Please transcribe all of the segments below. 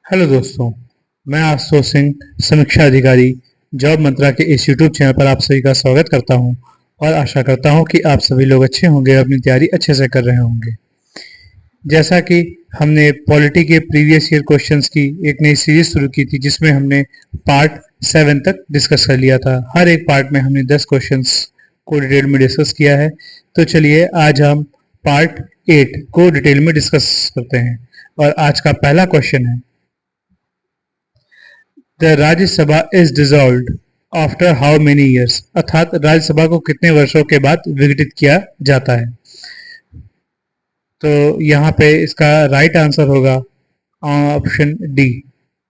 Hello दोस्तों, मैं आशुतोष सिंह, समीक्षा अधिकारी, जॉब मंत्रा के इस यूट्यूब चैनल पर आप सभी का स्वागत करता हूं और आशा करता हूं कि आप सभी लोग अच्छे होंगे और अपनी तैयारी अच्छे से कर रहे होंगे। जैसा कि हमने पॉलिटी के प्रीवियस ईयर क्वेश्चंस की एक नई सीरीज शुरू की थी जिसमें हमने पार्ट 7 तक डिस्कस कर लिया था। हर एक पार्ट में हमने 10 क्वेश्चंस को डिटेल में डिस्कस किया है। तो चलिए आज हम पार्ट 8 को डिटेल में डिस्कस करते हैं और आज का पहला क्वेश्चन है, the Rajya Sabha is dissolved after how many years, अर्थात राज्यसभा को कितने वर्षों के बाद विघटित किया जाता है। तो यहाँ पे इसका राइट आंसर होगा ऑप्शन डी,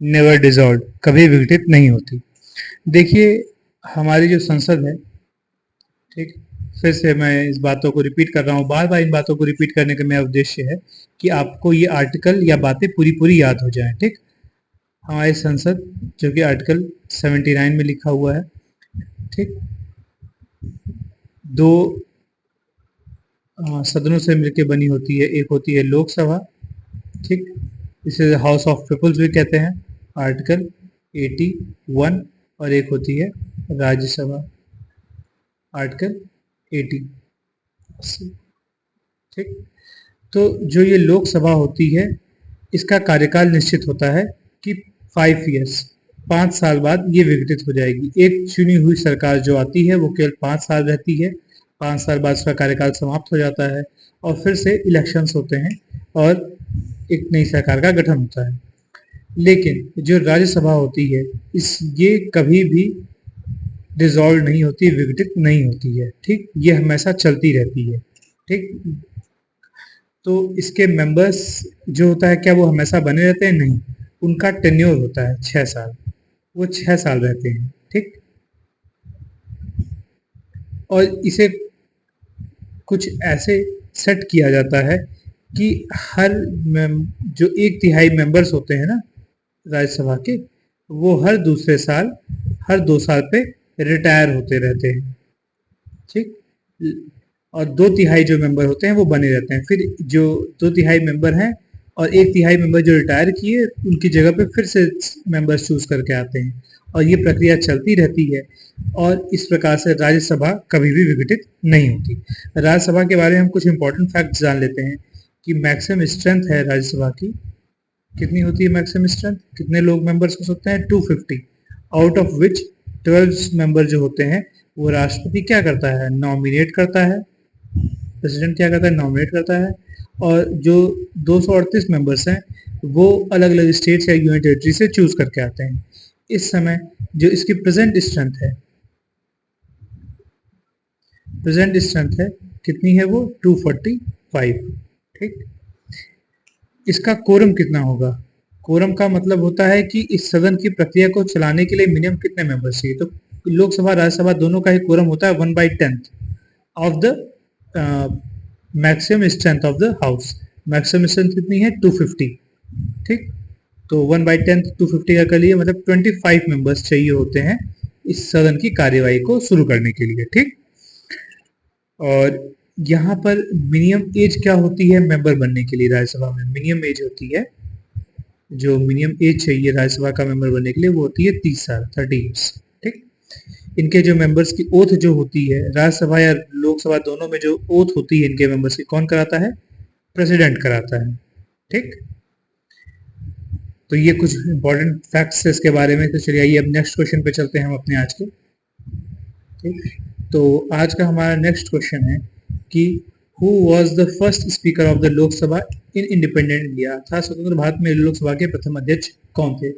नेवर डिसॉल्व्ड, कभी विघटित नहीं होती। देखिए हमारी जो संसद है, ठीक, फिर से मैं इस बातों को रिपीट कर रहा हूँ, बार बार इन बातों को रिपीट करने का मेरा उद्देश्य है कि आपको ये आर्टिकल या बातें पूरी पूरी याद हो जाएं। ठीक, हमारी संसद जो कि आर्टिकल 79 में लिखा हुआ है, ठीक, दो सदनों से मिलकर बनी होती है। एक होती है लोकसभा, ठीक, इसे हाउस ऑफ पीपल्स भी कहते हैं, आर्टिकल 81, और एक होती है राज्यसभा, आर्टिकल 80। ठीक, तो जो ये लोकसभा होती है इसका कार्यकाल निश्चित होता है कि 5 ईयर्स, 5 साल बाद ये विघटित हो जाएगी। एक चुनी हुई सरकार जो आती है वो केवल 5 साल रहती है, 5 साल बाद उसका कार्यकाल समाप्त हो जाता है और फिर से इलेक्शंस होते हैं और एक नई सरकार का गठन होता है। लेकिन जो राज्यसभा होती है ये कभी भी डिसॉल्व नहीं होती, विघटित नहीं होती है। ठीक, ये हमेशा चलती रहती है। ठीक, तो इसके मेंबर्स जो होता है क्या वो हमेशा बने रहते हैं? नहीं, उनका टेन्योर होता है 6 साल, वो 6 साल रहते हैं। ठीक, और इसे कुछ ऐसे सेट किया जाता है कि हर जो 1/3 मेंबर्स होते हैं ना राज्यसभा के, वो हर दूसरे साल, हर 2 साल पे रिटायर होते रहते हैं। ठीक, और 2/3 जो मेंबर होते हैं वो बने रहते हैं। फिर जो 2/3 मेंबर हैं और 1/3 मेंबर जो रिटायर किए उनकी जगह पे फिर से मेंबर्स चूज करके आते हैं और ये प्रक्रिया चलती रहती है और इस प्रकार से राज्यसभा कभी भी विघटित नहीं होती। राज्यसभा के बारे में हम कुछ इंपॉर्टेंट फैक्ट्स जान लेते हैं कि मैक्सिमम स्ट्रेंथ है राज्यसभा की, कितनी होती है मैक्सिमम स्ट्रेंथ, कितने लोग मेंबर्स हो सकते हैं? 250, आउट ऑफ विच 12 मेंबर जो होते हैं वो राष्ट्रपति क्या करता है? नॉमिनेट करता है। प्रेसिडेंट क्या करता है? नॉमिनेट करता है। और जो 238 मेंबर्स हैं वो अलग अलग स्टेट्स या यूनियन टेरिटरी से चूज करके आते हैं। इस समय जो इसकी प्रेजेंट स्ट्रेंथ है कितनी है? वो 245। ठीक, इसका कोरम कितना होगा? कोरम का मतलब होता है कि इस सदन की प्रक्रिया को चलाने के लिए मिनिमम कितने मेंबर्स चाहिए। तो लोकसभा राज्यसभा दोनों का ही कोरम होता है 1/10 of the maximum strength of the house. Maximum strength कितनी है? 250। ठीक, तो 1/10 250 का कर लिए, मतलब 25 मेंबर्स चाहिए होते हैं इस सदन की कार्यवाही को शुरू करने के लिए। ठीक, और यहाँ पर मिनिमम एज क्या होती है मेंबर बनने के लिए? राज्यसभा में मिनिमम एज होती है, जो मिनिमम एज चाहिए राज्यसभा का मेंबर बनने के लिए वो होती है 30 साल, 30 ईयर्स। ठीक, इनके जो मेंबर्स की ओथ जो होती है राज्यसभा या लोकसभा दोनों में, जो ओथ होती है इनके मेंबर्स की, कौन कराता है? प्रेसिडेंट कराता है। ठीक, तो ये कुछ इंपॉर्टेंट फैक्ट्स है इसके बारे में। तो चलिए आइए अब नेक्स्ट क्वेश्चन पे चलते हैं हम अपने आज के। ठीक, तो आज का हमारा नेक्स्ट क्वेश्चन है कि who was the first speaker of the Lok Sabha in independent India, था स्वतंत्र भारत में लोकसभा के प्रथम अध्यक्ष कौन थे?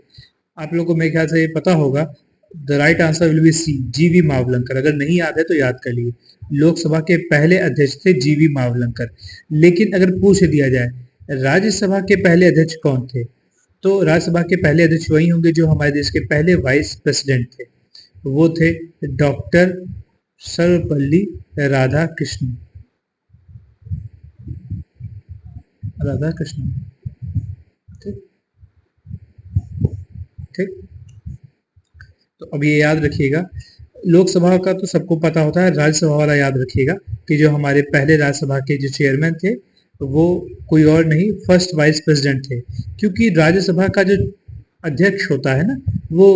आप लोगों को मेरे ख्याल से ये पता होगा। The right answer will be C, G V Mavalankar. अगर नहीं याद है तो याद कर लिए, लोकसभा के पहले अध्यक्ष थे जीवी मावलंकर। लेकिन अगर पूछ दिया जाए राज्यसभा के पहले अध्यक्ष कौन थे, तो राज्यसभा के पहले अध्यक्ष वही होंगे जो हमारे देश के पहले वाइस प्रेसिडेंट थे, वो थे डॉक्टर सर्वपल्ली राधाकृष्णन। ठीक, ठीक, तो अब ये याद रखिएगा, लोकसभा का तो सबको पता होता है, राज्यसभा वाला याद रखिएगा कि जो हमारे पहले राज्यसभा के जो चेयरमैन थे वो कोई और नहीं, फर्स्ट वाइस प्रेसिडेंट थे। क्योंकि राज्यसभा का जो अध्यक्ष होता है ना, वो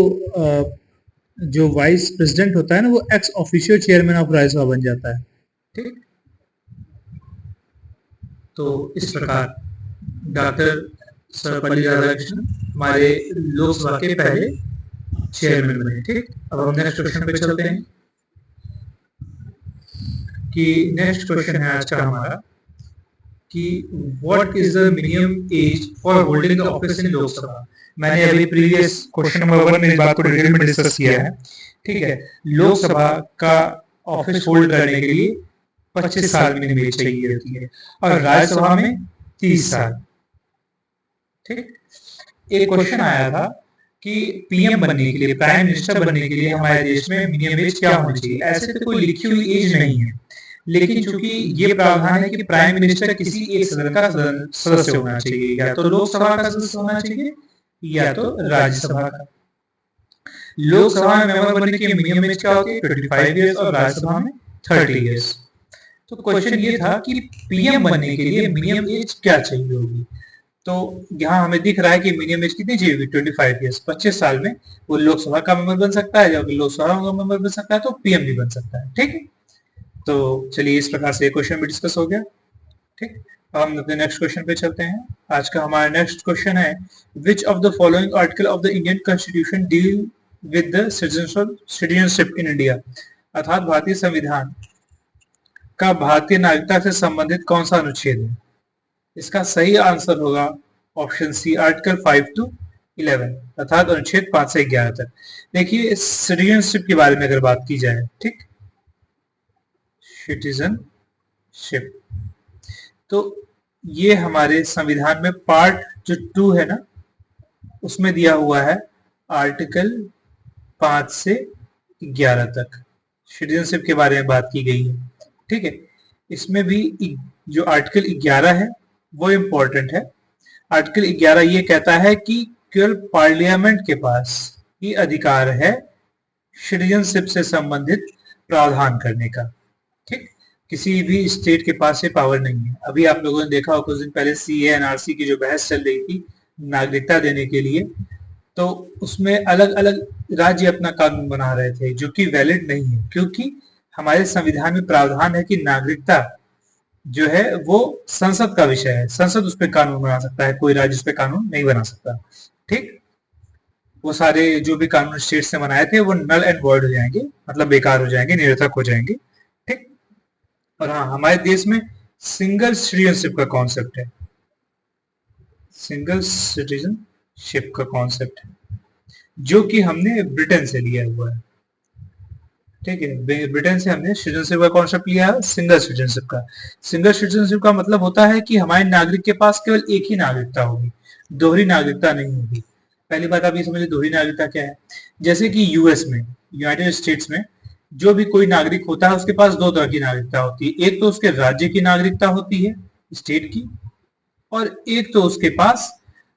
जो वाइस प्रेसिडेंट होता है ना, वो ex officio chairman of Rajya Sabha बन जाता है। ठीक, तो इस प्रकार डॉक्टर सर्वपल्ली राधाकृष्णन हमारे लोकसभा के पहले चेयरमैन बने। ठीक, अब हम नेक्स्ट क्वेश्चन पे चलते हैं कि नेक्स्ट क्वेश्चन है आज का हमारा कि what is the minimum age for holding the office in Lok Sabha. मैंने अभी प्रीवियस क्वेश्चन नंबर 1 में इस बात को डिटेल में डिस्कस किया है। ठीक है, लोकसभा का ऑफिस होल्ड करने के लिए 25 साल मिनिमम एज चाहिए होती है और राज्यसभा में 30 साल। ठीक, एक क्वेश्चन आया था कि पीएम बनने के लिए, प्राइम मिनिस्टर बनने के लिए हमारे देश में मिनिमम एज क्या होनी चाहिए। ऐसे तो कोई लिखी हुई एज नहीं है, लेकिन चूंकि ये प्रावधान है कि प्राइम मिनिस्टर किसी एक सदन का सदस्य होना चाहिए, या तो लोकसभा का सदस्य होना चाहिए या तो राज्यसभा का। लोकसभा में मेंबर बनने की मिनिमम एज क्या होती है, 25 इयर्स, और राज्यसभा में 30 इयर्स। तो क्वेश्चन ये था कि पीएम बनने के लिए मिनिमम एज क्या चाहिए होगी। तो यहाँ हमें दिख रहा है कि मिनिमम एज कितनी चाहिए होगी, 25 इयर्स। 25 साल में वो लोकसभा का मेंबर बन सकता है, जब लोकसभा का मेंबर बन सकता है तो पीएम भी बन सकता है। ठीक है, तो चलिए इस प्रकार से क्वेश्चन भी डिस्कस हो गया। ठीक, अब हम अपने नेक्स्ट क्वेश्चन पे चलते हैं। आज का हमारा नेक्स्ट क्वेश्चन है, which of the following article of the Indian constitution deal with the citizenship in India. अर्थात भारतीय संविधान का भारतीय नागरिकता से संबंधित कौन सा अनुच्छेद है। इसका सही आंसर होगा ऑप्शन सी, आर्टिकल 5 to 11, अर्थात अनुच्छेद 5 से 11 तक। देखिए सिटीजनशिप के बारे में अगर बात की जाए, ठीक, सिटीजनशिप, तो ये हमारे संविधान में पार्ट जो 2 है ना, उसमें दिया हुआ है आर्टिकल 5 से 11 तक सिटीजनशिप के बारे में बात की गई है। ठीक है, इसमें भी जो आर्टिकल 11 है वो इम्पोर्टेंट है। आर्टिकल 11 ये कहता है कि केवल पार्लियामेंट के पास ही अधिकार है सिटीजनशिप से संबंधित प्रावधान करने का। ठीक, किसी भी स्टेट के पास ये पावर नहीं है। अभी आप लोगों ने देखा होगा कुछ दिन पहले सीए एनआरसी की जो बहस चल रही थी नागरिकता देने के लिए, तो उसमें अलग अलग राज्य अपना कानून बना रहे थे जो कि वैलिड नहीं है, क्योंकि हमारे संविधान में प्रावधान है कि नागरिकता जो है वो संसद का विषय है, संसद उस पर कानून बना सकता है, कोई राज्य उस पर कानून नहीं बना सकता। ठीक, वो सारे जो भी कानून स्टेट से बनाए थे वो नल एंड वॉइड हो जाएंगे, मतलब बेकार हो जाएंगे, निरर्थक हो जाएंगे। ठीक, और हाँ, हमारे देश में सिंगल सिटीजनशिप का कॉन्सेप्ट है, सिंगल सिटीजनशिप का कॉन्सेप्ट है जो कि हमने ब्रिटेन से लिया हुआ है। ठीक है, ब्रिटेन से हमने सिटीजनशिप का कॉन्सेप्ट लिया है, सिंगल सिटीजनशिप का। सिंगल सिटीजनशिप का मतलब होता है कि हमारे नागरिक के पास केवल एक ही नागरिकता होगी, दोहरी नागरिकता नहीं होगी। पहली बात आप ये समझिए दोहरी नागरिकता क्या है। जैसे कि यूएस में, यूनाइटेड स्टेट्स में जो भी कोई नागरिक होता है उसके पास दो तरह की नागरिकता होती है। एक तो उसके राज्य की नागरिकता होती है, स्टेट की, और एक तो उसके पास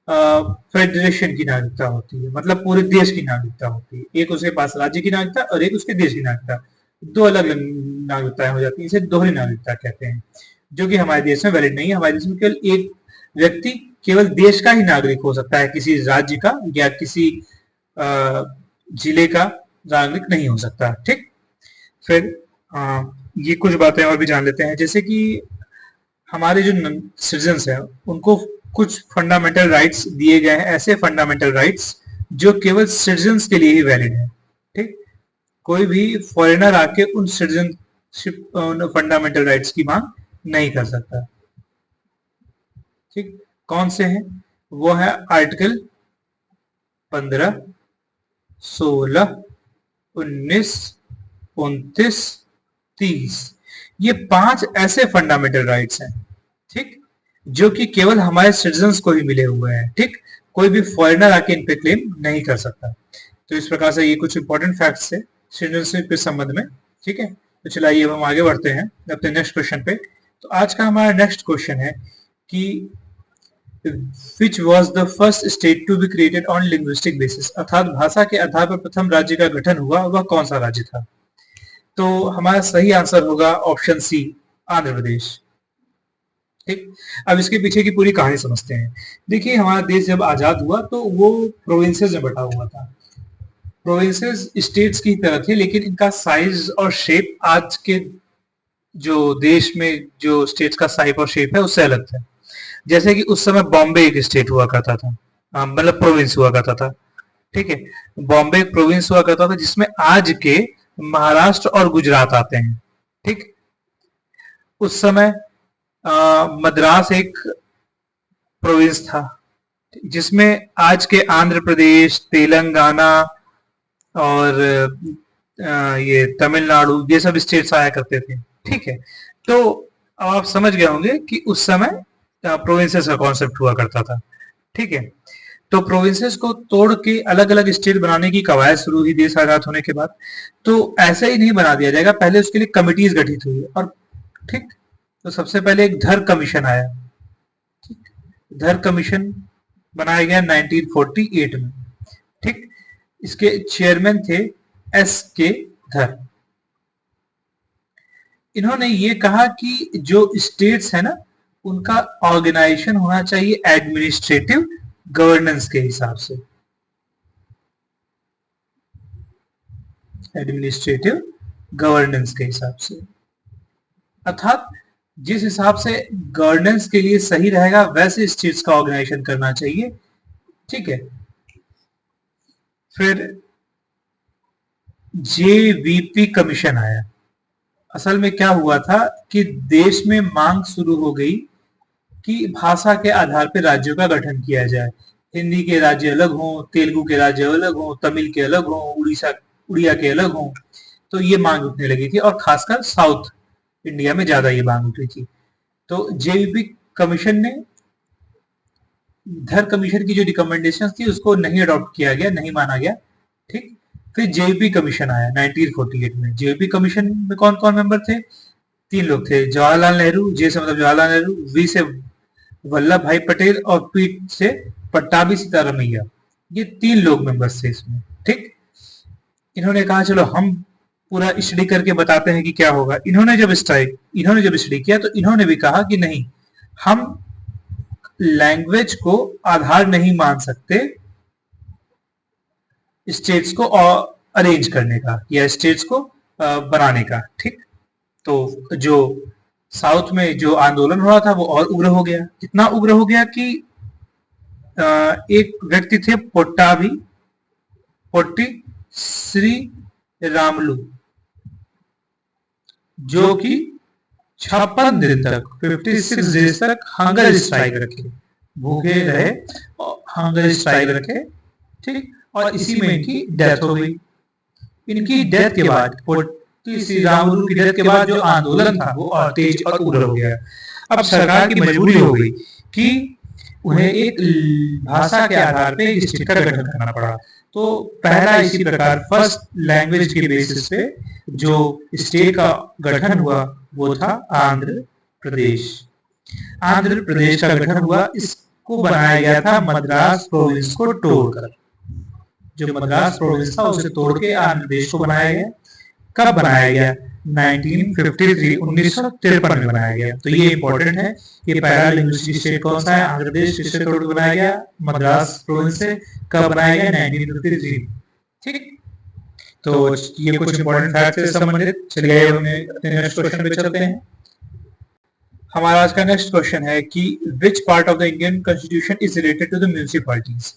फेडरेशन की नागरिकता होती है, मतलब पूरे देश की नागरिकता होती है। एक उसके पास राज्य की नागरिकता और एक उसके देश की नागरिकता, दो अलग अलग नागरिकताएं हो जाती है। इसे दोहरी नागरिकता कहते हैं, जो कि हमारे देश में वैलिड नहीं है। हमारे देश में केवल एक व्यक्ति केवल देश का ही नागरिक हो सकता है, किसी राज्य का या किसी जिले का नागरिक नहीं हो सकता। ठीक, फिर ये कुछ बातें और भी जान लेते हैं, जैसे कि हमारे जो सिटीजन्स हैं उनको कुछ फंडामेंटल राइट्स दिए गए हैं, ऐसे फंडामेंटल राइट्स जो केवल सिटीजन्स के लिए ही वैलिड है। ठीक, कोई भी फॉरेनर आके उन सिटीजनशिप फंडामेंटल राइट्स की मांग नहीं कर सकता। ठीक, कौन से हैं वो है आर्टिकल 15, 16, 19, 29, 30। ये 5 ऐसे फंडामेंटल राइट्स हैं, ठीक, जो कि केवल हमारे सिटीजन्स को ही मिले हुए हैं। ठीक, कोई भी फॉरेनर आके इन पे क्लेम नहीं कर सकता। तो इस प्रकार से ये कुछ इंपॉर्टेंट फैक्ट्स है सिटीजनशिप के संबंध में। ठीक है, तो चलिए अब हम आगे बढ़ते हैं अपने नेक्स्ट क्वेश्चन पे। तो आज का हमारा नेक्स्ट क्वेश्चन है कि which was the first state to be created on linguistic basis, अर्थात भाषा के आधार पर प्रथम राज्य का गठन हुआ, वह कौन सा राज्य था। तो हमारा सही आंसर होगा ऑप्शन सी, आंध्र प्रदेश। ठीक। अब इसके पीछे की पूरी कहानी समझते हैं। देखिए, हमारा देश जब आजाद हुआ तो वो प्रोविंसेस में बटा हुआ था। प्रोविंसेस स्टेट्स की तरह थे, लेकिन इनका साइज और शेप आज के जो देश में जो स्टेट्स का साइज और शेप है उससे अलग था। जैसे कि उस समय बॉम्बे एक स्टेट हुआ करता था, मतलब प्रोविंस हुआ करता था। ठीक है, बॉम्बे एक प्रोविंस हुआ करता था जिसमें आज के महाराष्ट्र और गुजरात आते हैं। ठीक। उस समय मद्रास एक प्रोविंस था जिसमें आज के आंध्र प्रदेश, तेलंगाना और ये तमिलनाडु, ये सब स्टेट्स आया करते थे। ठीक है, तो अब आप समझ गए होंगे कि उस समय प्रोविंसेस का कॉन्सेप्ट हुआ करता था। ठीक है, तो प्रोविंसेस को तोड़ के अलग अलग स्टेट बनाने की कवायद शुरू हुई देश आजाद होने के बाद। तो ऐसे ही नहीं बना दिया जाएगा, पहले उसके लिए कमिटीज गठित हुई और ठीक। तो सबसे पहले एक धर कमीशन आया। धर कमीशन बनाया गया 1948 में। ठीक। इसके चेयरमैन थे एस के धर। इन्होंने ये कहा कि जो स्टेट्स है ना, उनका ऑर्गेनाइजेशन होना चाहिए एडमिनिस्ट्रेटिव गवर्नेंस के हिसाब से। एडमिनिस्ट्रेटिव गवर्नेंस के हिसाब से, अर्थात जिस हिसाब से गवर्नेंस के लिए सही रहेगा वैसे स्टेट्स का ऑर्गेनाइजेशन करना चाहिए। ठीक है, फिर जेवीपी कमीशन आया। असल में क्या हुआ था कि देश में मांग शुरू हो गई कि भाषा के आधार पर राज्यों का गठन किया जाए। हिंदी के राज्य अलग हों, तेलुगु के राज्य अलग हों, तमिल के अलग हों, उड़िया के अलग हों। तो ये मांग उठने लगी थी और खासकर साउथ इंडिया में ज्यादा ये मांग उठी थी। तो जेवीपी कमीशन ने धर कमीशन की जो रिकमेंडेशंस थी उसको नहीं अडॉप्ट किया गया, नहीं माना गया। ठीक। फिर जेवीपी कमीशन आया 1948 में। जेवीपी कमीशन में कौन कौन मेंबर थे? 3 लोग थे। जवाहरलाल नेहरू, जे से मतलब जवाहरलाल नेहरू, वी से वल्लभ भाई पटेल और पी से पट्टाभी सीतारमैया। ये 3 लोग मेंबर्स थे इसमें। ठीक। इन्होंने कहा चलो हम पूरा स्टडी करके बताते हैं कि क्या होगा। इन्होंने जब स्टडी किया तो इन्होंने भी कहा कि नहीं, हम लैंग्वेज को आधार नहीं मान सकते स्टेट्स को अरेंज करने का या स्टेट्स को बनाने का। ठीक। तो जो साउथ में जो आंदोलन हो रहा था वो और उग्र हो गया। इतना उग्र हो गया कि एक व्यक्ति थे पोट्टी श्री रामलू, जो कि 56 दिन तक 56 डेज तक हंगर स्ट्राइक रखे, भूखे रहे और हंगर स्ट्राइक रखे। ठीक। और इसी में इनकी डेथ हो गई। इनकी डेथ के बाद, पोट्टी श्री रामलू की डेथ के बाद जो आंदोलन था वो और तेज और उग्र हो गया। अब सरकार की मजबूरी हो गई कि उन्हें एक भाषा के आधार पर एक स्टेट का गठन करना पड़ा। तो पहला इसी प्रकार फर्स्ट लैंग्वेज के बेसिस पे जो स्टेट का गठन हुआ वो था आंध्र प्रदेश। आंध्र प्रदेश का गठन हुआ, इसको बनाया गया था मद्रास प्रोविंस को तोड़कर। जो मद्रास प्रोविंस था उसे तोड़ के आंध्र प्रदेश को बनाया गया। कब बनाया गया? 1953 में बनाया गया। तो ये इंपॉर्टेंट है कि पहला लिंग्विस्टिक स्टेट कौन सा है? आंध्र प्रदेश। किससे तोड़ के बनाया गया? मद्रास प्रोविंस से। कब बनाया गया? 1953। ठीक। तो ये कुछ इंपॉर्टेंट फैक्ट से संबंधित। चलिए अपने नेक्स्ट क्वेश्चन पे चलते हैं। हमारा आज का नेक्स्ट क्वेश्चन है कि which part of the Indian constitution is related to the municipalities.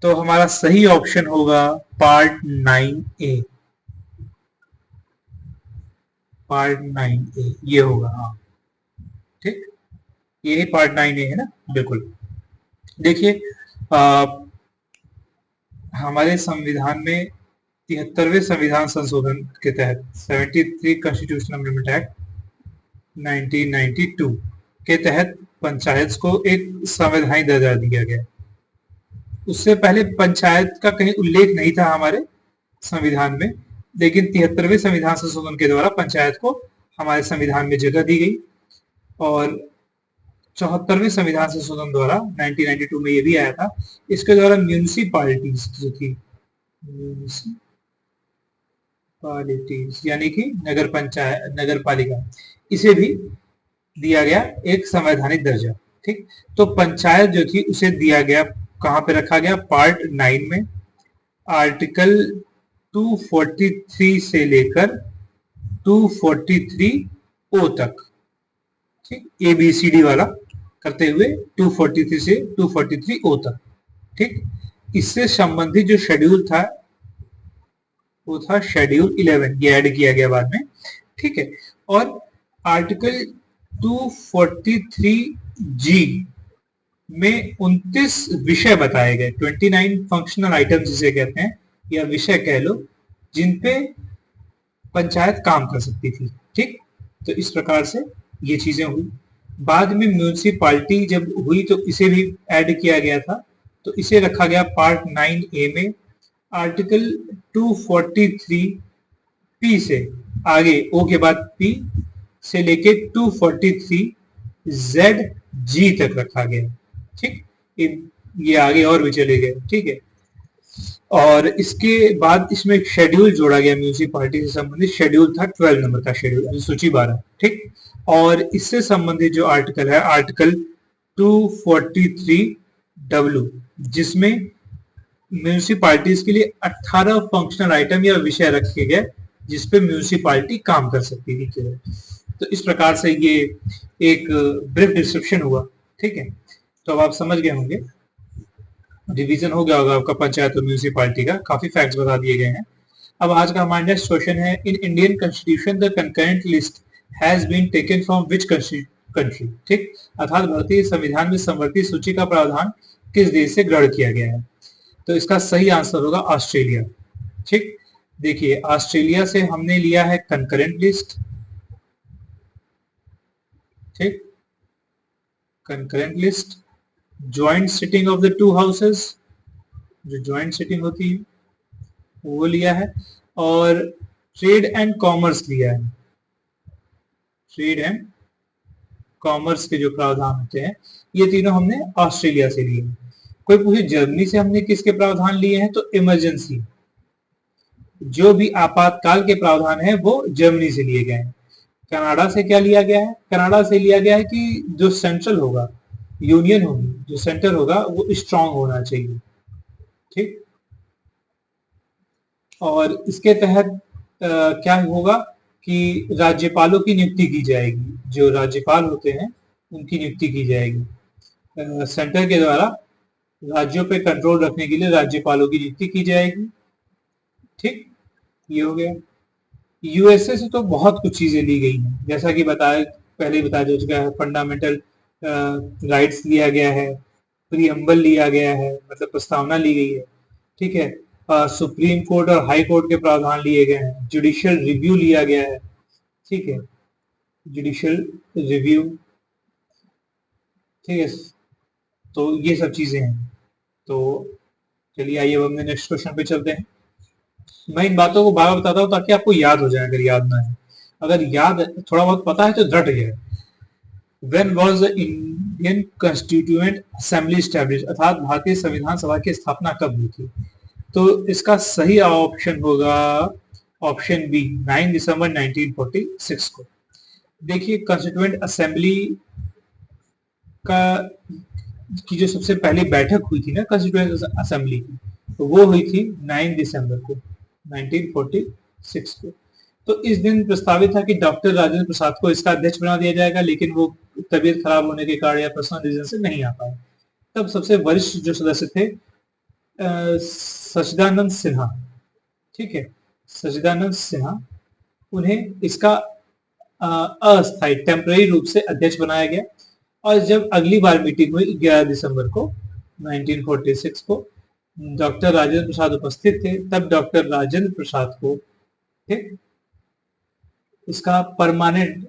तो हमारा सही ऑप्शन होगा पार्ट 9A। पार्ट 9A ये होगा। हाँ, ठीक, यही पार्ट 9A है ना। बिल्कुल। देखिए, हमारे संविधान में 73वें संविधान संशोधन के तहत 73 कॉन्स्टिट्यूशनल अमेंडमेंट एक्ट 1992 के तहत पंचायत को एक संवैधानिक दर्जा दिया गया। उससे पहले पंचायत का कहीं उल्लेख नहीं था हमारे संविधान में, लेकिन 73वें संविधान संशोधन के द्वारा पंचायत को हमारे संविधान में जगह दी गई। और 74वें संविधान संशोधन द्वारा 1992 में ये भी आया था, इसके द्वारा म्यूनिसिपैलिटीज जो थी, म्यूनिसिपैलिटीज यानी कि नगर पंचायत, नगर पालिका, इसे भी दिया गया एक संवैधानिक दर्जा। ठीक, तो पंचायत जो थी उसे दिया गया, कहां पे रखा गया, पार्ट 9 में, आर्टिकल 243 से लेकर 243 ओ तक। ठीक, ए बी सी डी वाला करते हुए 243 से 243 ओ तक। ठीक, इससे संबंधित जो शेड्यूल था वो था शेड्यूल 11, ये ऐड किया गया बाद में। ठीक है, और आर्टिकल 243 जी में 29 विषय बताए गए, 29 फंक्शनल आइटम जिसे कहते हैं, या विषय कह लो, जिनपे पंचायत काम कर सकती थी। ठीक, तो इस प्रकार से ये चीजें हुई। बाद में म्यूनिसिपालिटी जब हुई तो इसे भी ऐड किया गया था, तो इसे रखा गया पार्ट 9A में, आर्टिकल 243 पी से आगे, ओ के बाद पी से लेके 243 जेड जी तक रखा गया। ठीक, ये आगे और भी चले गए। ठीक है, और इसके बाद इसमें एक शेड्यूल जोड़ा गया म्यूनिसिपालिटी से संबंधित, शेड्यूल था 12 नंबर का शेड्यूल, सूची 12। ठीक, और इससे संबंधित जो आर्टिकल है आर्टिकल 243 डब्ल्यू, जिसमें म्यूनिसिपालिटीज के लिए 18 फंक्शनल आइटम या विषय रखे गए जिसपे म्यूनिसिपालिटी काम कर सकती थी केवल। तो इस प्रकार से ये एक ब्रीफ डिस्क्रिप्शन हुआ। ठीक है, तो अब आप समझ गए होंगे, रिवीजन हो गया होगा आपका पंचायत और म्यूनिसिपालिटी का, काफी फैक्ट्स बता दिए गए हैं। अब आज का हमारा नेक्स्ट क्वेश्चन है, in Indian constitution the concurrent list has been taken from which country. ठीक, अर्थात भारतीय संविधान में समवर्ती सूची का प्रावधान किस देश से ग्रहण किया गया है। तो इसका सही आंसर होगा ऑस्ट्रेलिया। ठीक, देखिए ऑस्ट्रेलिया से हमने लिया है कंकरेंट लिस्ट। ठीक, concurrent list, joint sitting of the two houses, जो ज्वाइंट सिटिंग होती है वो लिया है, और ट्रेड एंड कॉमर्स लिया है। ट्रेड एंड कॉमर्स के जो प्रावधान होते हैं ये तीनों हमने ऑस्ट्रेलिया से लिए हैं। कोई पूछे जर्मनी से हमने किसके प्रावधान लिए हैं, तो इमरजेंसी, जो भी आपातकाल के प्रावधान है वो जर्मनी से लिए गए हैं। कनाडा से क्या लिया गया है, कनाडा से लिया गया है कि जो सेंट्रल होगा, यूनियन होगी, जो सेंटर होगा वो स्ट्रांग होना चाहिए। ठीक, और इसके तहत क्या होगा कि राज्यपालों की नियुक्ति की जाएगी, जो राज्यपाल होते हैं उनकी नियुक्ति की जाएगी। सेंटर के द्वारा राज्यों पे कंट्रोल रखने के लिए राज्यपालों की नियुक्ति की जाएगी। ठीक, ये हो गया। यूएसए से तो बहुत कुछ चीजें ली गई हैं, जैसा कि बताया पहले बताया जा चुका है, फंडामेंटल राइट्स लिया गया है, प्रीएम्बल लिया गया है, मतलब प्रस्तावना ली गई है। ठीक है, सुप्रीम कोर्ट और हाई कोर्ट के प्रावधान लिए गए हैं, जुडिशियल रिव्यू लिया गया है। ठीक है, जुडिशियल रिव्यू। ठीक है, तो ये सब चीजें हैं। तो चलिए आइए अब हमने नेक्स्ट क्वेश्चन पे चलते हैं। मैं इन बातों को बार बार बताता हूँ ताकि आपको याद हो जाए, अगर याद ना है, अगर याद थोड़ा बहुत पता है तो रट गया। When was the Indian Constituent Assembly established, अर्थात भारतीय संविधान सभा की स्थापना कब हुई थी। तो इसका सही ऑप्शन होगा ऑप्शन बी, 9 दिसंबर 1946 को। देखिए कॉन्स्टिट्यूएंट असेंबली का की जो सबसे पहली बैठक हुई थी ना कॉन्स्टिट्यूएंट असेंबली की, तो वो हुई थी 9 दिसंबर को 1946 को। तो इस दिन प्रस्तावित था कि डॉक्टर राजेंद्र प्रसाद को इसका अध्यक्ष बना दिया जाएगा, लेकिन वो तबीयत खराब होने के कारण या पर्सनल रीजन से नहीं आ पाए। तब सबसे वरिष्ठ जो सदस्य थे सचिदानंद सिन्हा। ठीक है, सचिदानंद सिन्हा, उन्हें इसका अस्थायी टेम्पररी रूप से अध्यक्ष बनाया गया। और जब अगली बार मीटिंग हुई 11 दिसंबर को 1946 को, डॉक्टर राजेंद्र प्रसाद उपस्थित थे, तब डॉक्टर राजेंद्र प्रसाद को ठीक इसका परमानेंट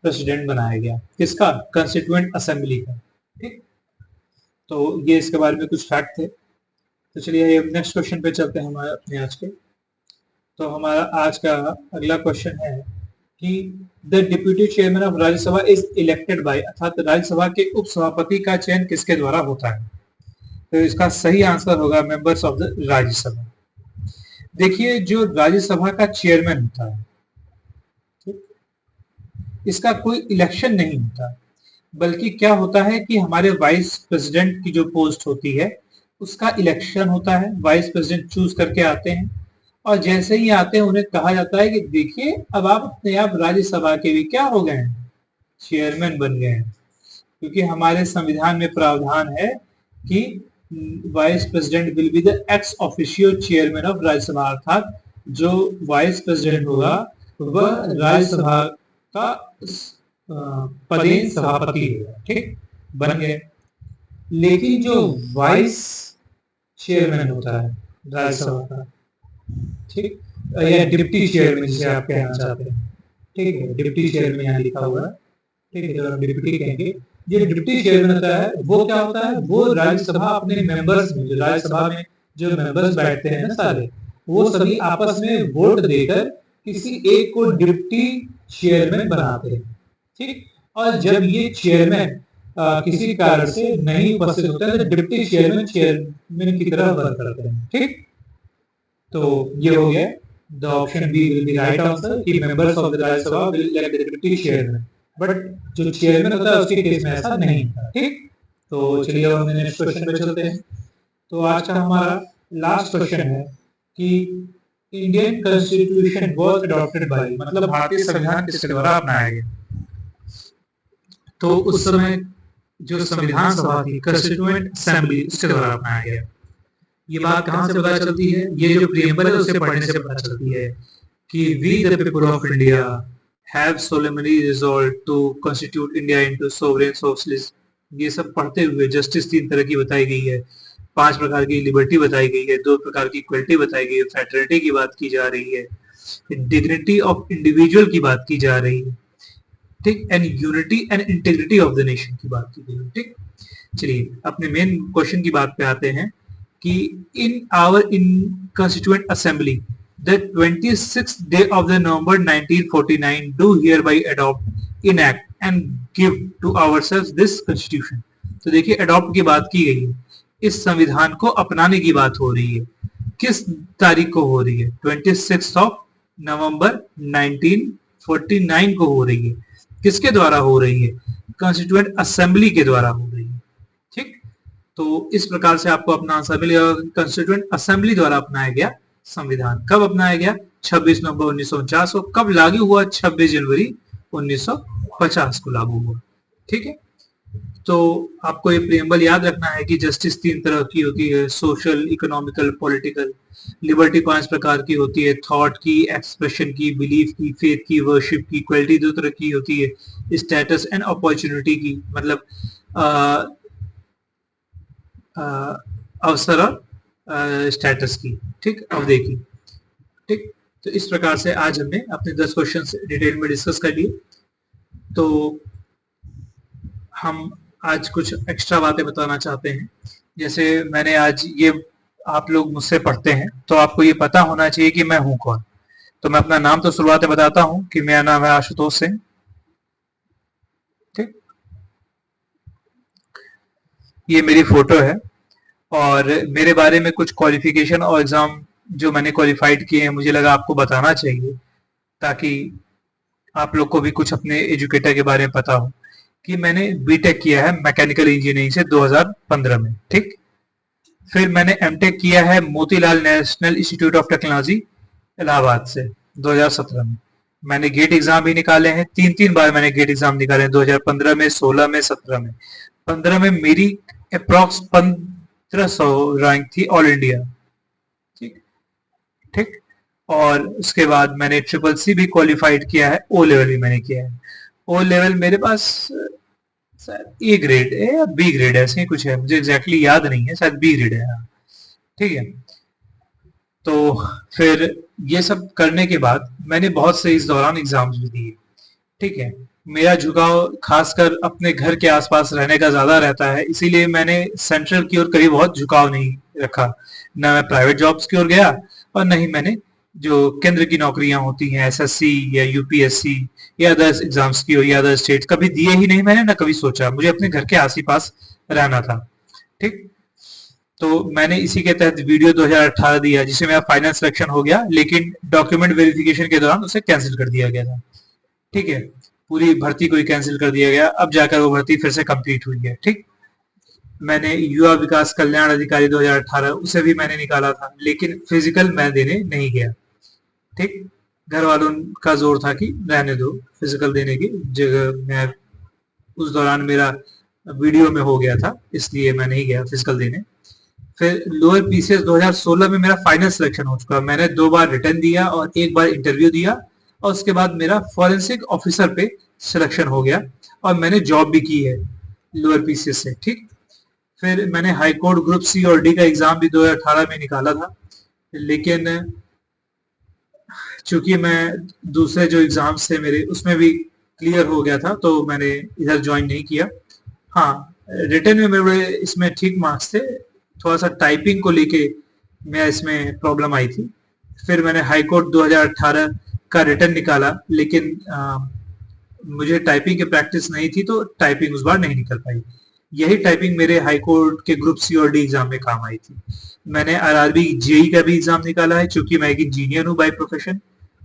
प्रेसिडेंट बनाया गया, किसका, कॉन्स्टिट्यूएंट असेंबली का। ठीक, तो ये इसके बारे में कुछ फैक्ट थे। तो चलिए नेक्स्ट क्वेश्चन पे चलते हैं हमारे अपने आज के। तो हमारा आज का अगला क्वेश्चन है कि the deputy chairman of Rajya Sabha is elected by, अर्थात राज्यसभा के उपसभापति का चयन किसके द्वारा होता है। तो इसका सही आंसर होगा मेंबर्स ऑफ द राज्यसभा। देखिए जो राज्यसभा का चेयरमैन होता है, इसका कोई इलेक्शन नहीं होता, बल्कि क्या होता है कि हमारे वाइस प्रेसिडेंट की जो पोस्ट होती है उसका इलेक्शन होता है, वाइस प्रेसिडेंट चूज करके आते हैं, और जैसे ही आते हैं उन्हें कहा जाता है कि देखिए अब आप अपने आप राज्यसभा के भी क्या हो गए हैं, चेयरमैन बन गए हैं। क्योंकि हमारे संविधान में प्रावधान है कि vice president will be the ex officio chairman of Rajya Sabha, अर्थात जो वाइस प्रेसिडेंट होगा वह राज्यसभा का पदेन सभापति होगा, ठीक, बन गए। लेकिन जो वाइस चेयरमैन होता है राज्यसभा का, ठीक, या डिप्टी चेयरमैन जिसे आप कहना चाहते हैं, ठीक है, डिप्टी चेयरमैन यहाँ लिखा हुआ है, ठीक है, जो डिप्टी कहेंगे। जो डिप्टी चेयरमैन होता है वो क्या होता है, वो राज्यसभा अपने मेंबर्स में, जो राज्यसभा में जो मेंबर्स बैठते हैं ना सारे, वो सभी आपस में वोट देकर किसी एक को डिप्टी चेयरमैन बनाते हैं, ठीक। और जब ये चेयरमैन किसी कारण से नहीं उपस्थित होते हैं तो डिप्टी चेयरमैन चेयरमैन की तरह वर्क करते हैं, ठीक। तो ये हो गया the option B will be right answer कि members of the Rajya Sabha will elect the deputy chairman, but जो चेयरमैन होता है उसके केस में ऐसा नहीं होता, ठीक। तो चलिए अब हम नेक्स्ट क्वेश्चन पे चलते हैं। तो आज का हमारा लास्ट क्वेश्चन है कि Indian constitution was adopted by, मतलब भारतीय संविधान किसके द्वारा अपनाया गया। तो उस समय जो संविधान सभा थी, कॉन्स्टिट्यूएंट असेंबली, उसके द्वारा अपनाया गया। ये बात कहां से पता चलती है, ये जो प्रीएम्बल है उससे पढ़ने से पता चलती है कि we the people of India have solemnly resolved to constitute India into sovereign socialist. ये सब पढ़ते हुए जस्टिस 3 तरह की बताई गई है, 5 प्रकार की लिबर्टी बताई गई है, 2 प्रकार की इक्वलिटी बताई गई है, फ्रेटर्निटी की बात की जा रही है, डिग्निटी ऑफ इंडिविजुअल की बात की जा रही है, ठीक, and unity and integrity of the nation की बात की गई है, ठीक। चलिए अपने मेन क्वेश्चन की बात पे आते हैं कि in our in constituent assembly the 26th day of the November 1949 do hereby adopt, enact and give to ourselves this constitution। तो देखिए अडॉप्ट की बात की गई है, इस संविधान को अपनाने की बात हो रही है, किस तारीख को हो रही है, 26 नवंबर 1949 को हो रही है। किसके द्वारा हो रही है, कॉन्स्टिट्यूएंट असेंबली के द्वारा हो रही है, ठीक। तो इस प्रकार से आपको अपना आंसर मिलेगा, कॉन्स्टिट्यूएंट असेंबली द्वारा अपनाया गया संविधान। कब अपनाया गया, 26 नवंबर 1949 को। कब लागू हुआ, 26 जनवरी 1950 को लागू हुआ, ठीक है। तो आपको ये प्रीएम्बल याद रखना है कि जस्टिस 3 तरह की होती है, सोशल, इकोनॉमिकल, पॉलिटिकल। लिबर्टी 5 प्रकार की होती है, थॉट की, एक्सप्रेशन की, बिलीफ की, फेथ की, वर्शिप की। इक्वलिटी 2 तरह की होती है, स्टेटस एंड अपॉर्चुनिटी की, मतलब अवसर और स्टेटस की, ठीक, अवधि की, ठीक। तो इस प्रकार से आज हमने अपने 10 क्वेश्चन डिटेल में डिस्कस कर लिए। तो हम आज कुछ एक्स्ट्रा बातें बताना चाहते हैं। जैसे मैंने आज ये, आप लोग मुझसे पढ़ते हैं तो आपको ये पता होना चाहिए कि मैं हूं कौन। तो मैं अपना नाम तो शुरुआत में बताता हूं कि मेरा नाम है आशुतोष सिंह, ठीक। ये मेरी फोटो है और मेरे बारे में कुछ क्वालिफिकेशन और एग्जाम जो मैंने क्वालिफाइड किए हैं मुझे लगा आपको बताना चाहिए, ताकि आप लोग को भी कुछ अपने एजुकेटर के बारे में पता हो। कि मैंने बीटेक किया है मैकेनिकल इंजीनियरिंग से 2015 में, ठीक। फिर मैंने एमटेक किया है Motilal national institute of technology Allahabad से 2017 में। मैंने गेट एग्जाम भी निकाले हैं, 3 बार मैंने गेट एग्जाम निकाले हैं, 2015 में, 16 में, 17 में। 15 में मेरी अप्रॉक्स 1500 रैंक थी ऑल इंडिया, ठीक ठीक। और उसके बाद मैंने ट्रिपल सी भी क्वालिफाइड किया है, ओ लेवल भी मैंने किया है। ओ लेवल मेरे पास ए ग्रेड है या बी ग्रेड है, ऐसे ही कुछ है, मुझे एग्जैक्टली याद नहीं है, शायद बी ग्रेड है, ठीक है। तो फिर ये सब करने के बाद मैंने बहुत से इस दौरान एग्जाम्स भी दिए, ठीक है। मेरा झुकाव खासकर अपने घर के आसपास रहने का ज्यादा रहता है, इसीलिए मैंने सेंट्रल की ओर कभी बहुत झुकाव नहीं रखा। न मैं प्राइवेट जॉब्स की ओर गया और न ही मैंने जो केंद्र की नौकरियां होती हैं एसएससी या यूपीएससी या अदर एग्जाम्स की या अदर स्टेट कभी दिए ही नहीं मैंने, ना कभी सोचा। मुझे अपने घर के आस ही पास रहना था, ठीक। तो मैंने इसी के तहत वीडियो 2018 दिया जिसमें मेरा फाइनल सिलेक्शन हो गया, लेकिन डॉक्यूमेंट वेरिफिकेशन के दौरान उसे कैंसिल कर दिया गया था, ठीक है। पूरी भर्ती को ही कैंसिल कर दिया गया, अब जाकर वो भर्ती फिर से कंप्लीट हुई है। ठीक, मैंने युवा विकास कल्याण अधिकारी 2018 उसे भी मैंने निकाला था, लेकिन फिजिकल मैं देने नहीं गया। ठीक, घर वालों का जोर था कि रहने दो, फिजिकल देने की जगह मैं, उस दौरान मेरा वीडियो में हो गया था, इसलिए मैं नहीं गया फिजिकल देने। फिर लोअर पीसीएस 2016 में मेरा फाइनल सिलेक्शन हो चुका, मैंने 2 बार रिटर्न दिया और 1 बार इंटरव्यू दिया, और उसके बाद मेरा फॉरेंसिक ऑफिसर पे सिलेक्शन हो गया और मैंने जॉब भी की है लोअर पीसीएस से। ठीक, फिर मैंने हाई कोर्ट ग्रुप सी और डी का एग्जाम भी 2018 में निकाला था, लेकिन चूंकि मैं दूसरे जो एग्जाम्स थे मेरे उसमें भी क्लियर हो गया था, तो मैंने इधर ज्वाइन नहीं किया। हाँ, रिटर्न में मेरे इसमें ठीक मार्क्स थे, थोड़ा सा टाइपिंग को लेके मैं इसमें प्रॉब्लम आई थी। फिर मैंने हाई कोर्ट 2018 का रिटर्न निकाला, लेकिन मुझे टाइपिंग की प्रैक्टिस नहीं थी, तो टाइपिंग उस बार नहीं निकल पाई। यही टाइपिंग मेरे हाई कोर्ट के ग्रुप सी और डी एग्जाम में काम आई थी। मैंने आरआरबी जेई का भी एग्जाम निकाला है, क्योंकि मैं एक इंजीनियर हूँ बाय प्रोफेशन।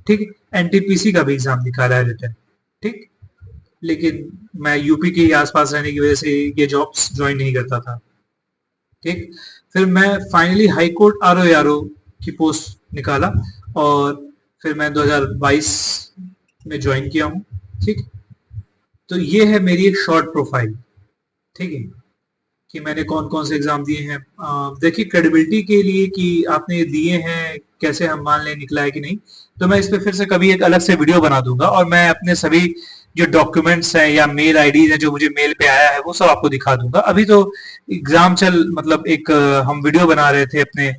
ठीक, एनटीपीसी का भी एग्जाम निकाला है रिटर्न। ठीक, लेकिन मैं यूपी के ही आसपास रहने की वजह से ये जॉब्स ज्वाइन नहीं करता था। ठीक, फिर मैं फाइनली हाई कोर्ट आरओ की पोस्ट निकाला और फिर मैं 2022 में ज्वाइन किया हूँ। ठीक, तो ये है मेरी एक शॉर्ट प्रोफाइल। ठीक है, कि मैंने कौन कौन से एग्जाम दिए हैं। देखिए, क्रेडिबिलिटी के लिए कि आपने दिए हैं, कैसे हम मान लें निकला है कि नहीं, तो मैं इस पे फिर से कभी एक अलग से वीडियो बना दूंगा, और मैं अपने सभी जो डॉक्यूमेंट्स हैं या मेल आईडीज हैं जो मुझे मेल पे आया है वो सब आपको दिखा दूंगा। अभी तो एग्जाम चल, मतलब एक हम वीडियो बना रहे थे अपने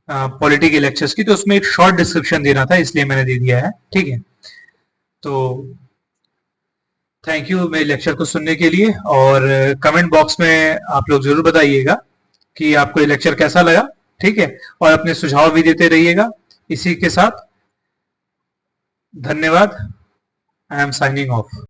पॉलिटी के लेक्चर्स की, तो उसमें एक शॉर्ट डिस्क्रिप्शन देना था, इसलिए मैंने दे दिया है। ठीक है, तो थैंक यू मेरे लेक्चर को सुनने के लिए, और कमेंट बॉक्स में आप लोग जरूर बताइएगा कि आपको ये लेक्चर कैसा लगा। ठीक है, और अपने सुझाव भी देते रहिएगा। इसी के साथ धन्यवाद। I am signing off.